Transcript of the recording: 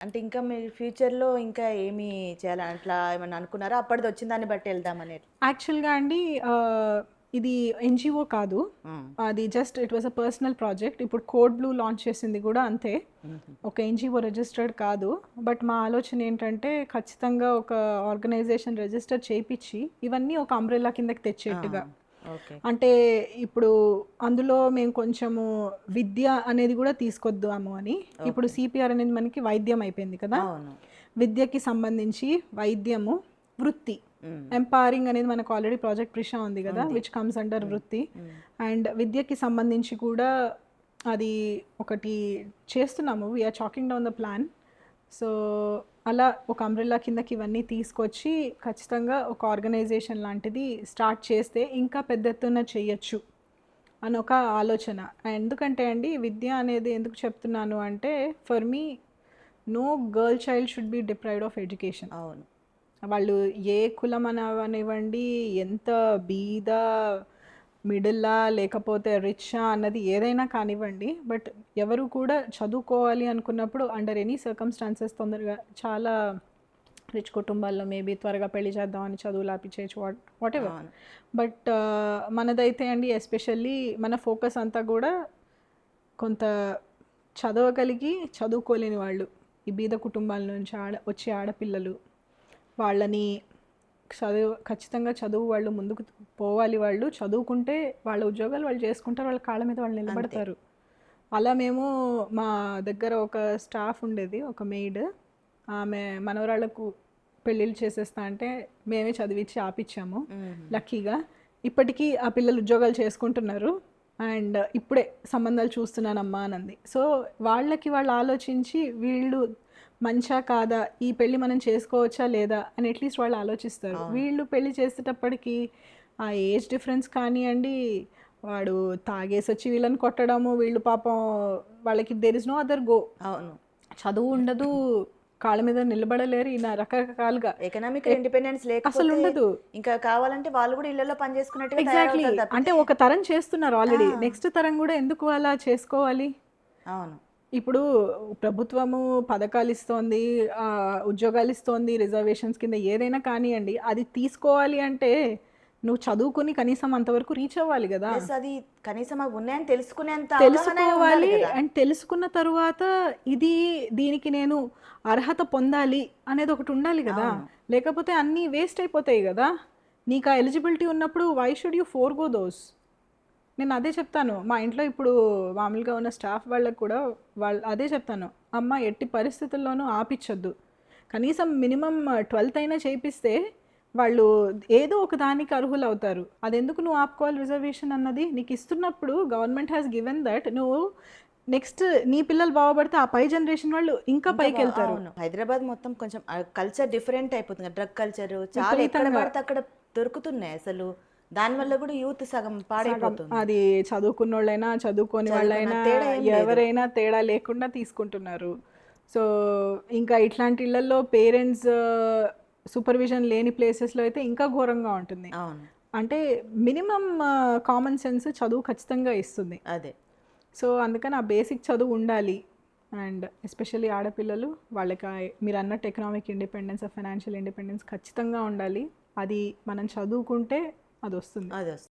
అంటే ఇంకా మీరు ఫ్యూచర్‌లో ఇంకా ఏమి చేయాలి అట్లా ఏమన్నా అనుకున్నారా? అప్పటిది వచ్చిన దాన్ని బట్టి వెళ్దామని. యాక్చువల్‌గా అండి ఇది ఎన్‌జీఓ కాదు. హ్మ్. అది just it was a personal project. ఇప్పుడు కోడ్ బ్లూ లాంచ్ చేసింది కూడా అంతే. హుహు. ఒక ఎన్‌జీఓ రిజిస్టర్డ్ కాదు. బట్ మా ఆలోచన ఏంటంటే ఖచ్చితంగా ఒక ఆర్గనైజేషన్ రిజిస్టర్ చేపిచ్చి ఇవన్నీ ఒక అంబ్రెల్లా కిందకి ఆ! తెచ్చేట్టుగా. ఓకే. అంటే ఇప్పుడు అందులో మేము కొంచెము విద్య అనేది కూడా తీసుకొద్దాము అని. ఇప్పుడు ఓకే. సిపిఆర్ అనేది మనకి వైద్యం అయిపోయింది కదా! అవును. విద్యకి సంబంధించి వైద్యము, వృత్తి. హ్మ్. ఎంపవరింగ్ అనేది మనకు ఆల్రెడీ ప్రాజెక్ట్ ప్రిషా ఉంది కదా, ఉంది. విచ్ కమ్స్ అండర్ హ్మ్. వృత్తి. హ్మ్. అండ్ విద్యకి సంబంధించి కూడా అది ఒకటి చేస్తున్నాము. We're chalking down the plan. So అలా ఒక అంబ్రెల్లా కిందకి ఇవన్నీ తీసుకొచ్చి ఖచ్చితంగా ఒక ఆర్గనైజేషన్ లాంటిది స్టార్ట్ చేస్తే ఇంకా పెద్ద ఎత్తున చేయొచ్చు అని ఒక ఆలోచన. ఎందుకంటే అండి విద్య అనేది ఎందుకు చెప్తున్నాను అంటే, for me no girl child should be deprived of education. అవును. వాళ్ళు ఏ కులం అవనివ్వండి, ఎంత బీద, మిడిల్లా లేకపోతే రిచ్చా అన్నది ఏదైనా కానివ్వండి, బట్ ఎవరు కూడా చదువుకోవాలి అనుకున్నప్పుడు అండర్ ఎనీ సర్కమ్స్టాన్సెస్ తొందరగా చాలా రిచ్ కుటుంబాల్లో మేబీ త్వరగా పెళ్లి చేద్దామని చదువులు ఆపిచేయచ్చు, వాట్ ఎవర్. అవును. బట్ మనదైతే అండి ఎస్పెషల్లీ మన ఫోకస్ అంతా కూడా కొంత చదవగలిగి చదువుకోలేని వాళ్ళు, ఈ బీద కుటుంబాల నుంచి వచ్చే ఆడపిల్లలు, వాళ్ళని ఖచ్చితంగా చదువు వాళ్ళు ముందుకు పోవాలి. వాళ్ళు చదువుకుంటే వాళ్ళ ఉద్యోగాలు వాళ్ళు చేసుకుంటారు, వాళ్ళ కాళ్ళ మీద వాళ్ళు అంతే. నిలబడతారు. అలా మేము మా దగ్గర ఒక స్టాఫ్ ఉండేది, ఒక మెయిడ్. ఆమె మనవరాళ్ళకు పెళ్ళిళ్ళు చేసేస్తా అంటే మేమే చదివించి ఆపిచ్చాము హుహు. లక్కీగా. ఇప్పటికీ ఆ పిల్లలు ఉద్యోగాలు చేసుకుంటున్నారు. అండ్ ఇప్పుడే సంబంధాలు చూస్తున్నానమ్మా అనంది. సో వాళ్ళకి వాళ్ళు ఆలోచించి వీళ్ళు మంచా కాదా, ఈ పెళ్ళి మనం చేసుకోవచ్చా లేదా అని అట్లీస్ట్ వాళ్ళు ఆలోచిస్తారు. అవును. వీళ్ళు పెళ్లి చేసేటప్పటికి ఆ ఏజ్ డిఫరెన్స్ కానివ్వండి, వాడు తాగేసి వచ్చి వీళ్ళని కొట్టడము, వీళ్ళు పాపం వాళ్ళకి there is no other go. అవును. చదువు ఉండదు, కాళ్ళ మీద నిలబడలేరు, ఈయన రకరకాలుగా ఎకనామికల్ ఇండిపెండెన్స్ అసలు లేకపోతే ఉండదు. ఇంకా కావాలంటే వాళ్ళు కూడా ఇళ్లలో పని చేసుకున్నట్టుగా ఎగ్జాక్ట్లీ. తయారవుతారు అంటే తప్పితే. ఒక తరం చేస్తున్నారు ఆ! ఆల్రెడీ, నెక్స్ట్ తరం కూడా ఎందుకు అలా చేసుకోవాలి? అవును. ఇప్పుడు ప్రభుత్వము పథకాలు ఇస్తోంది, ఉద్యోగాలు ఇస్తోంది, రిజర్వేషన్స్ కింద ఏదైనా కానివ్వండి, అది తీసుకోవాలి అంటే నువ్వు చదువుకుని కనీసం అంతవరకు రీచ్ అవ్వాలి కదా. ప్లస్ అది కనీసం అవి ఉన్నాయని తెలుసుకునేంత అవగాహన ఉండాలి తెలుసుకోవాలి. కదా! అండ్ తెలుసుకున్న తరువాత ఇది దీనికి నేను అర్హత పొందాలి అనేది ఒకటి ఉండాలి కదా. అవును. లేకపోతే అన్నీ వేస్ట్ అయిపోతాయి కదా. నీకు ఆ ఎలిజిబిలిటీ ఉన్నప్పుడు why should you forgo those? నేను అదే చెప్తాను మా ఇంట్లో. ఇప్పుడు మామూలుగా ఉన్న స్టాఫ్ వాళ్ళకు కూడా వాళ్ళు అదే చెప్తాను, అమ్మ ఎట్టి పరిస్థితుల్లోనూ ఆపిచ్చొద్దు, కనీసం మినిమం 12th అయినా చేపిస్తే వాళ్ళు ఏదో ఒక దానికి అర్హులు అవుతారు. అదెందుకు నువ్వు ఆపుకోవాలి రిజర్వేషన్ అన్నది? నీకు ఇస్తున్నప్పుడు గవర్నమెంట్ హ్యాస్ గివెన్ దట్ నువ్వు నెక్స్ట్ నీ పిల్లలు బాగుపడితే ఆ పై జనరేషన్ వాళ్ళు ఇంకా పైకి వెళ్తారు. అవును. హైదరాబాద్ మొత్తం కొంచెం కల్చర్ డిఫరెంట్ అయిపోతుంది. డ్రగ్ కల్చర్ చాలా ఎక్కడ విపరీతంగా పడితే అక్కడ దొరుకుతున్నాయి అసలు. దానివల్ల కూడా యూత్ సగం సగం పాడైపోతుంది. అది చదువుకున్నోళ్ళైనా చదువుకోని చదువుకున్న వాళ్ళైనా తేడా ఏం లేదు. ఎవరైనా తేడా లేకుండా తీసుకుంటున్నారు. సో ఇంకా ఇట్లాంటి ఇళ్లలో పేరెంట్స్ సూపర్విజన్ లేని ప్లేసెస్లో అయితే ఇంకా ఘోరంగా ఉంటుంది. అవును. అంటే మినిమం కామన్ సెన్స్ చదువు ఖచ్చితంగా ఇస్తుంది. అదే. సో అందుకని ఆ బేసిక్ చదువు ఉండాలి. అండ్ ఎస్పెషల్లీ ఆడపిల్లలు వాళ్ళకి మీరు అన్నట్టు ఎకనామిక్ ఇండిపెండెన్స్, ఫైనాన్షియల్ ఇండిపెండెన్స్ ఖచ్చితంగా ఉండాలి. అది మనం చదువుకుంటే అది వస్తుంది. అదొస్తుంది.